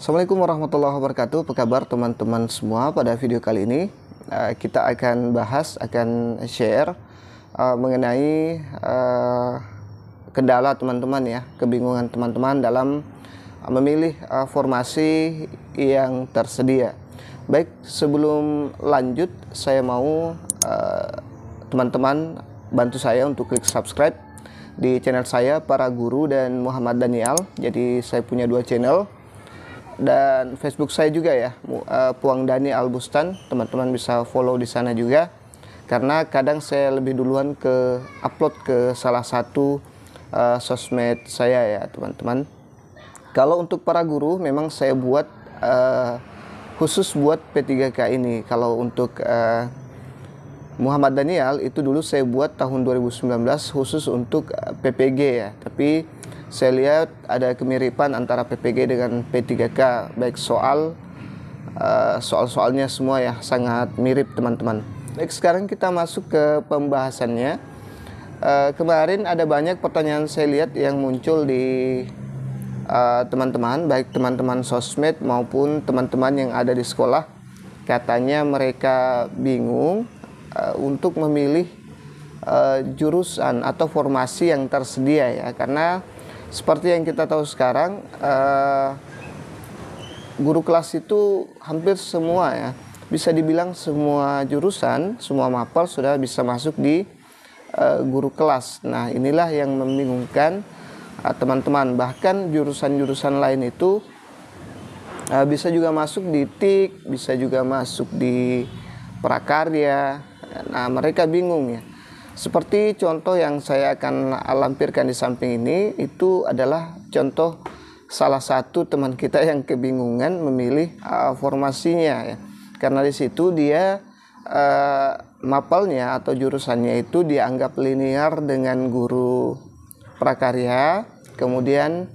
Assalamualaikum warahmatullahi wabarakatuh. Apa kabar teman-teman semua? Pada video kali ini kita akan share mengenai kendala teman-teman ya, kebingungan teman-teman dalam memilih formasi yang tersedia. Baik, sebelum lanjut saya mau teman-teman bantu saya untuk klik subscribe di channel saya Para Guru dan Muhammad Daniel. Jadi saya punya dua channel, dan Facebook saya juga ya, Puang Dani Albustan. Teman-teman bisa follow di sana juga, karena kadang saya lebih duluan ke upload ke salah satu sosmed saya ya teman-teman. Kalau untuk para guru memang saya buat khusus buat P3K ini. Kalau untuk Muhammad Daniel itu dulu saya buat tahun 2019 khusus untuk PPG ya, tapi saya lihat ada kemiripan antara PPG dengan P3K, baik soal-soalnya semua ya sangat mirip teman-teman. Baik, sekarang kita masuk ke pembahasannya. Kemarin ada banyak pertanyaan saya lihat yang muncul di teman-teman, baik teman-teman sosmed maupun teman-teman yang ada di sekolah. Katanya mereka bingung untuk memilih jurusan atau formasi yang tersedia ya, karena seperti yang kita tahu sekarang, guru kelas itu hampir semua ya, bisa dibilang semua jurusan, semua mapel sudah bisa masuk di guru kelas. Nah, inilah yang membingungkan teman-teman. Bahkan jurusan-jurusan lain itu bisa juga masuk di TIK, bisa juga masuk di prakarya. Nah, mereka bingung ya. Seperti contoh yang saya akan lampirkan di samping ini, itu adalah contoh salah satu teman kita yang kebingungan memilih formasinya ya. Karena di situ dia mapelnya atau jurusannya itu dianggap linear dengan guru prakarya, kemudian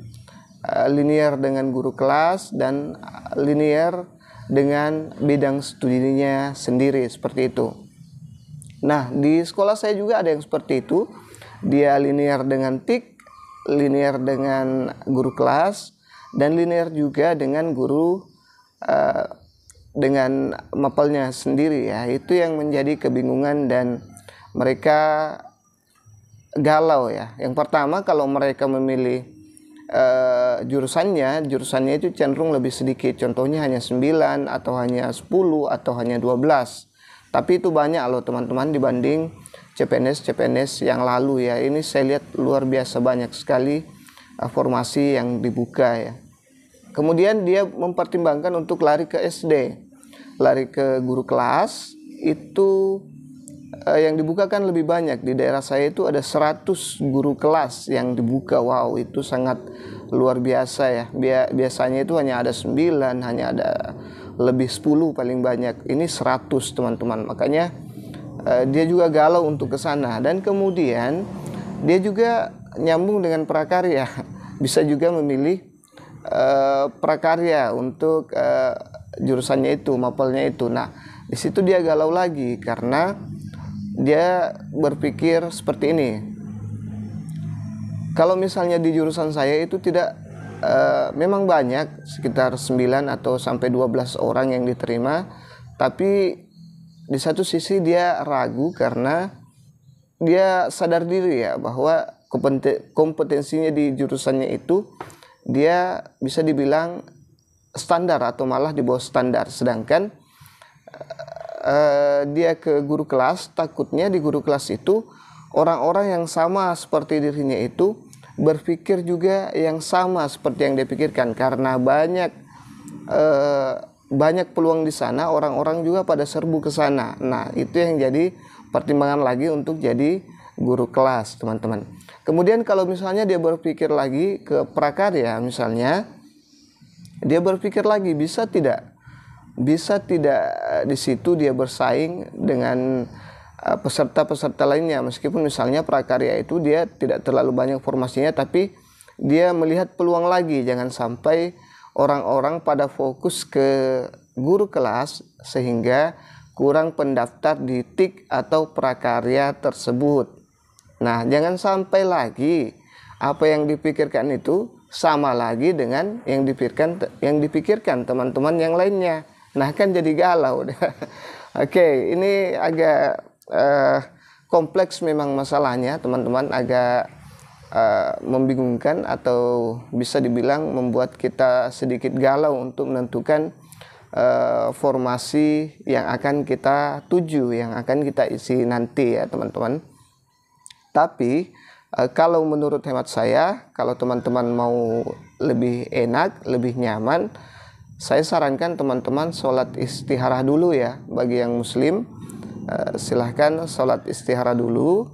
linear dengan guru kelas, dan linear dengan bidang studinya sendiri, seperti itu. Nah, di sekolah saya juga ada yang seperti itu. Dia linear dengan TIK, linear dengan guru kelas, dan linear juga dengan guru dengan mapelnya sendiri ya. Itu yang menjadi kebingungan dan mereka galau ya. Yang pertama, kalau mereka memilih jurusannya itu cenderung lebih sedikit. Contohnya hanya 9 atau hanya 10 atau hanya 12. Tapi itu banyak loh teman-teman dibanding CPNS yang lalu ya. Ini saya lihat luar biasa banyak sekali formasi yang dibuka ya. Kemudian dia mempertimbangkan untuk lari ke SD, lari ke guru kelas. Itu yang dibuka kan lebih banyak. Di daerah saya itu ada 100 guru kelas yang dibuka. Wow, itu sangat luar biasa ya. Biasanya itu hanya ada 9, hanya ada lebih 10 paling banyak. Ini 100 teman-teman. Makanya dia juga galau untuk ke sana. Dan kemudian dia juga nyambung dengan prakarya. Bisa juga memilih prakarya untuk jurusannya itu, mapelnya itu. Nah, di situ dia galau lagi karena dia berpikir seperti ini. Kalau misalnya di jurusan saya itu tidak memang banyak, sekitar 9 atau sampai 12 orang yang diterima, tapi di satu sisi dia ragu karena dia sadar diri ya bahwa kompetensinya di jurusannya itu dia bisa dibilang standar atau malah di bawah standar. Sedangkan dia ke guru kelas, takutnya di guru kelas itu orang-orang yang sama seperti dirinya itu berpikir juga yang sama seperti yang dia pikirkan, karena banyak peluang di sana, orang-orang juga pada serbu ke sana. Nah, itu yang jadi pertimbangan lagi untuk jadi guru kelas, teman-teman. Kemudian kalau misalnya dia berpikir lagi ke prakarya misalnya, dia berpikir lagi bisa tidak di situ dia bersaing dengan peserta-peserta lainnya, meskipun misalnya prakarya itu dia tidak terlalu banyak formasinya, tapi dia melihat peluang lagi. Jangan sampai orang-orang pada fokus ke guru kelas sehingga kurang pendaftar di TIK atau prakarya tersebut. Nah, jangan sampai lagi apa yang dipikirkan itu sama lagi dengan yang dipikirkan teman-teman yang lainnya. Nah, kan jadi galau. Oke, ini agak kompleks memang masalahnya, teman-teman, agak membingungkan atau bisa dibilang membuat kita sedikit galau untuk menentukan formasi yang akan kita tuju, yang akan kita isi nanti ya, teman-teman. Tapi kalau menurut hemat saya, kalau teman-teman mau lebih enak, lebih nyaman, saya sarankan teman-teman sholat istikharah dulu ya. Bagi yang muslim, silahkan sholat istikharah dulu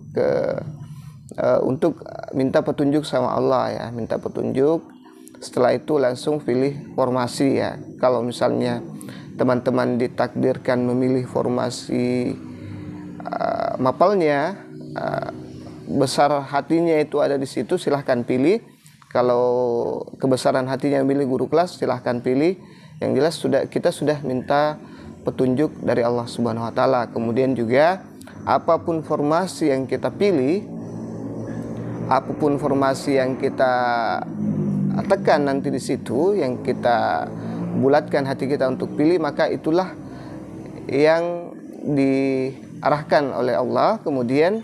untuk minta petunjuk sama Allah ya, minta petunjuk. Setelah itu langsung pilih formasi ya. Kalau misalnya teman-teman ditakdirkan memilih formasi mapalnya, besar hatinya itu ada di situ, silahkan pilih. Kalau kebesaran hatinya milih guru kelas, silahkan pilih. Yang jelas kita sudah minta petunjuk dari Allah Subhanahu wa taala. Kemudian juga apapun formasi yang kita pilih, apapun formasi yang kita tekan nanti di situ, yang kita bulatkan hati kita untuk pilih, maka itulah yang diarahkan oleh Allah. Kemudian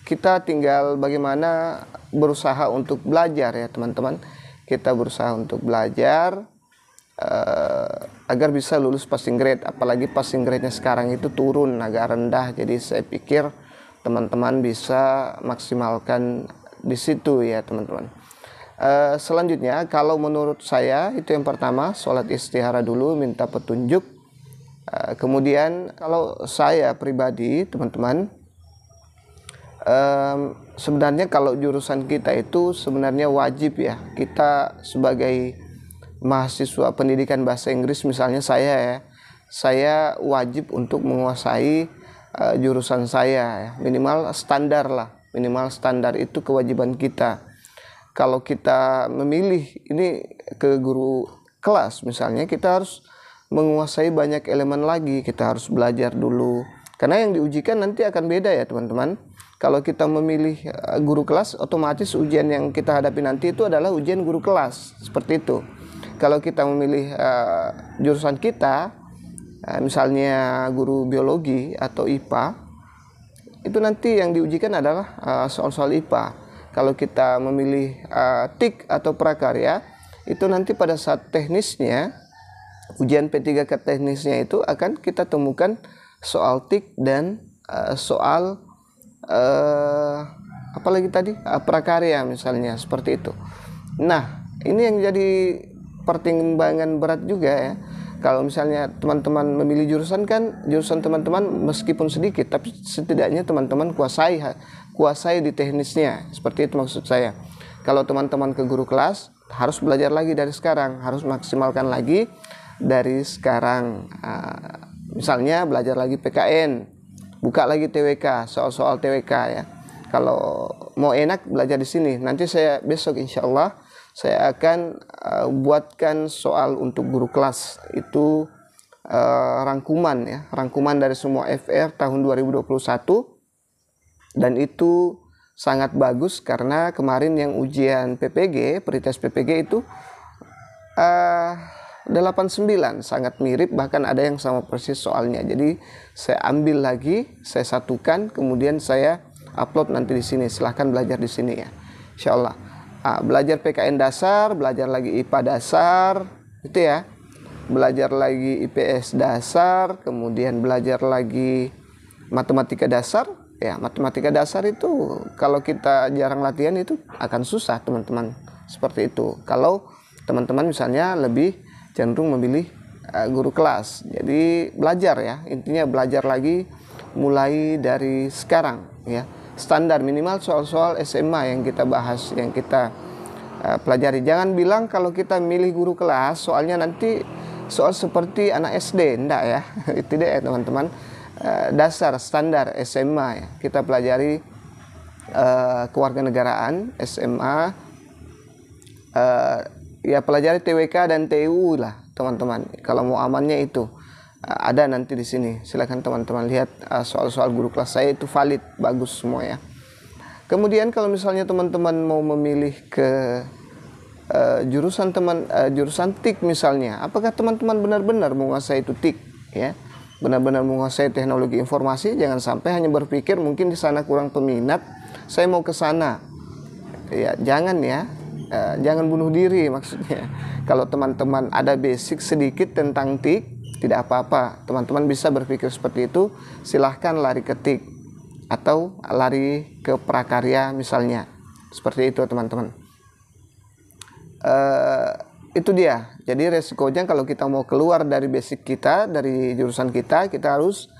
kita tinggal bagaimana berusaha untuk belajar ya, teman-teman. Kita berusaha untuk belajar agar bisa lulus passing grade. Apalagi passing grade-nya sekarang itu turun agak rendah. Jadi saya pikir teman-teman bisa maksimalkan di situ ya, teman-teman. Selanjutnya, kalau menurut saya itu yang pertama, sholat istikharah dulu, minta petunjuk. Kemudian kalau saya pribadi, teman-teman, sebenarnya kalau jurusan kita itu sebenarnya wajib ya, kita sebagai mahasiswa pendidikan bahasa Inggris misalnya, saya wajib untuk menguasai jurusan saya ya. Minimal standar itu kewajiban kita. Kalau kita memilih ini ke guru kelas misalnya, kita harus menguasai banyak elemen lagi, kita harus belajar dulu. Karena yang diujikan nanti akan beda ya, teman-teman. Kalau kita memilih guru kelas, otomatis ujian yang kita hadapi nanti itu adalah ujian guru kelas, seperti itu. Kalau kita memilih jurusan kita, misalnya guru biologi atau IPA, itu nanti yang diujikan adalah soal-soal IPA. Kalau kita memilih TIK atau prakarya, itu nanti pada saat teknisnya, ujian P3K teknisnya itu akan kita temukan soal TIK dan soal apalagi tadi prakarya misalnya, seperti itu. Nah, ini yang jadi pertimbangan berat juga ya. Kalau misalnya teman-teman memilih jurusan, kan jurusan teman-teman meskipun sedikit, tapi setidaknya teman-teman kuasai di teknisnya, seperti itu maksud saya. Kalau teman-teman ke guru kelas, harus belajar lagi dari sekarang, harus maksimalkan lagi dari sekarang. Misalnya belajar lagi PKN, buka lagi TWK, soal-soal TWK ya. Kalau mau enak belajar di sini. Nanti saya besok insya Allah saya akan buatkan soal untuk guru kelas itu, rangkuman ya, rangkuman dari semua FR tahun 2021, dan itu sangat bagus karena kemarin yang ujian PPG, pretest PPG itu 89, sangat mirip, bahkan ada yang sama persis soalnya. Jadi saya ambil lagi, saya satukan, kemudian saya upload nanti di sini. Silahkan belajar di sini ya, insya Allah. Belajar PKN dasar, belajar lagi IPA dasar, itu ya. Belajar lagi IPS dasar, kemudian belajar lagi matematika dasar. Ya, matematika dasar itu kalau kita jarang latihan itu akan susah, teman-teman. Seperti itu. Kalau teman-teman misalnya lebih cenderung memilih guru kelas. Jadi belajar ya, intinya belajar lagi mulai dari sekarang ya. Standar minimal soal-soal SMA yang kita bahas, yang kita pelajari. Jangan bilang kalau kita milih guru kelas soalnya nanti soal seperti anak SD, enggak ya. Tidak ya, teman-teman. Dasar standar SMA ya. Kita pelajari kewarganegaraan SMA, ya pelajari TWK dan TU lah, teman-teman. Kalau mau amannya itu ada nanti di sini. Silakan teman-teman lihat soal-soal guru kelas saya itu valid, bagus semua ya. Kemudian kalau misalnya teman-teman mau memilih ke jurusan jurusan TIK misalnya, apakah teman-teman benar-benar menguasai itu TIK ya? Benar-benar menguasai teknologi informasi, jangan sampai hanya berpikir mungkin di sana kurang peminat, saya mau ke sana. Ya, jangan ya. Jangan bunuh diri maksudnya. Kalau teman-teman ada basic sedikit tentang TIK, tidak apa-apa. Teman-teman bisa berpikir seperti itu, silahkan lari ke TIK atau lari ke prakarya misalnya. Seperti itu teman-teman. Itu dia. Jadi resikonya kalau kita mau keluar dari basic kita, dari jurusan kita harus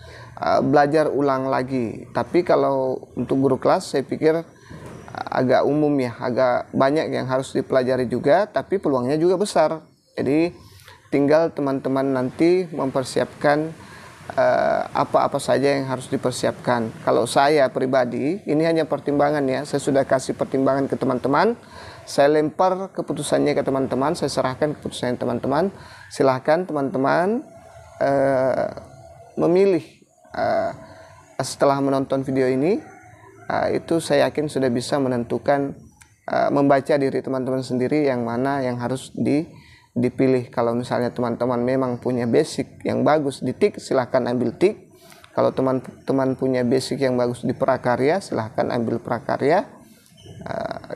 belajar ulang lagi. Tapi kalau untuk guru kelas saya pikir agak umum ya, agak banyak yang harus dipelajari juga, tapi peluangnya juga besar. Jadi tinggal teman-teman nanti mempersiapkan apa-apa saja yang harus dipersiapkan. Kalau saya pribadi, ini hanya pertimbangan ya, saya sudah kasih pertimbangan ke teman-teman, saya lempar keputusannya ke teman-teman, saya serahkan keputusannya teman-teman. Silahkan teman-teman memilih setelah menonton video ini. Itu saya yakin sudah bisa menentukan, membaca diri teman-teman sendiri yang mana yang harus dipilih. Kalau misalnya teman-teman memang punya basic yang bagus di TIK, silahkan ambil TIK. Kalau teman-teman punya basic yang bagus di prakarya, silahkan ambil prakarya.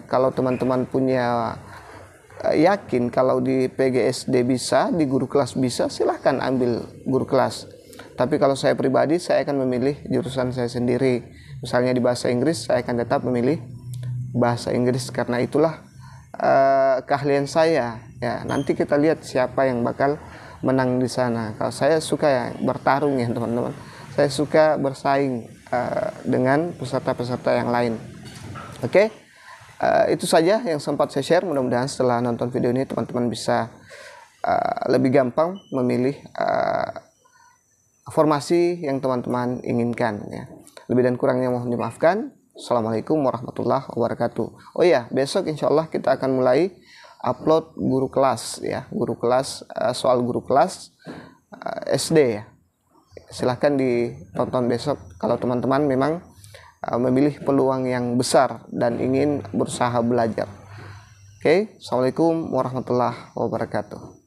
Kalau teman-teman punya yakin kalau di PGSD bisa, di guru kelas bisa, silahkan ambil guru kelas. Tapi kalau saya pribadi, saya akan memilih jurusan saya sendiri. Misalnya di bahasa Inggris, saya akan tetap memilih bahasa Inggris karena itulah keahlian saya. Ya, nanti kita lihat siapa yang bakal menang di sana. Kalau saya suka ya bertarung ya teman-teman. Saya suka bersaing dengan peserta-peserta yang lain. Oke, itu saja yang sempat saya share. Mudah-mudahan setelah nonton video ini teman-teman bisa lebih gampang memilih formasi yang teman-teman inginkan ya. Lebih dan kurangnya mohon dimaafkan. Assalamualaikum warahmatullahi wabarakatuh. Oh ya, besok insya Allah kita akan mulai upload guru kelas ya, guru kelas soal guru kelas SD ya. Silahkan ditonton besok kalau teman-teman memang memilih peluang yang besar dan ingin berusaha belajar. Oke, Assalamualaikum warahmatullahi wabarakatuh.